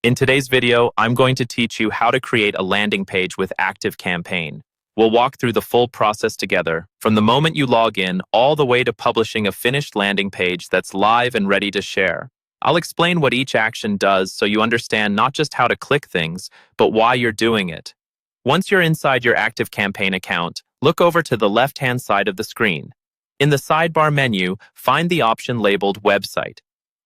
In today's video, I'm going to teach you how to create a landing page with ActiveCampaign. We'll walk through the full process together, from the moment you log in all the way to publishing a finished landing page that's live and ready to share. I'll explain what each action does so you understand not just how to click things, but why you're doing it. Once you're inside your ActiveCampaign account, look over to the left-hand side of the screen. In the sidebar menu, find the option labeled Website.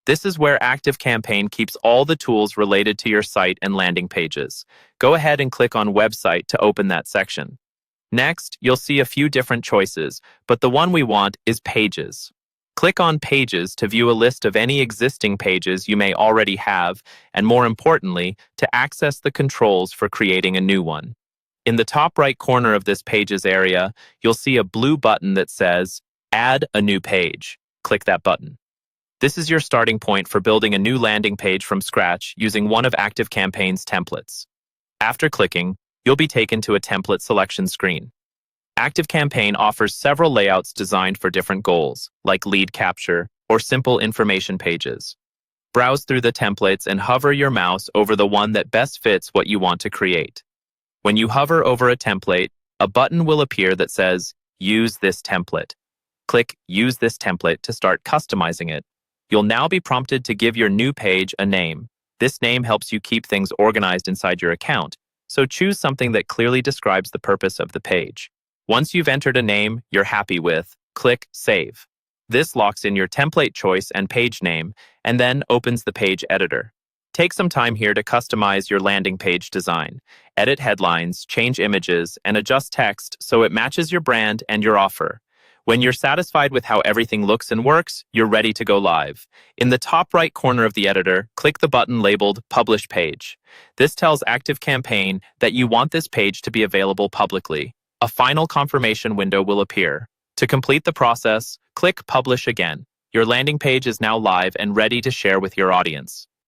This is where ActiveCampaign keeps all the tools related to your site and landing pages. Go ahead and click on Website to open that section. Next, you'll see a few different choices, but the one we want is Pages. Click on Pages to view a list of any existing pages you may already have, and more importantly, to access the controls for creating a new one. In the top right corner of this Pages area, you'll see a blue button that says, Add a new page. Click that button. This is your starting point for building a new landing page from scratch using one of ActiveCampaign's templates. After clicking, you'll be taken to a template selection screen. ActiveCampaign offers several layouts designed for different goals, like lead capture or simple information pages. Browse through the templates and hover your mouse over the one that best fits what you want to create. When you hover over a template, a button will appear that says, Use this template. Click Use this template to start customizing it. You'll now be prompted to give your new page a name. This name helps you keep things organized inside your account, so choose something that clearly describes the purpose of the page. Once you've entered a name you're happy with, click Save. This locks in your template choice and page name, and then opens the page editor. Take some time here to customize your landing page design. Edit headlines, change images, and adjust text so it matches your brand and your offer. When you're satisfied with how everything looks and works, you're ready to go live. In the top right corner of the editor, click the button labeled Publish Page. This tells ActiveCampaign that you want this page to be available publicly. A final confirmation window will appear. To complete the process, click Publish again. Your landing page is now live and ready to share with your audience.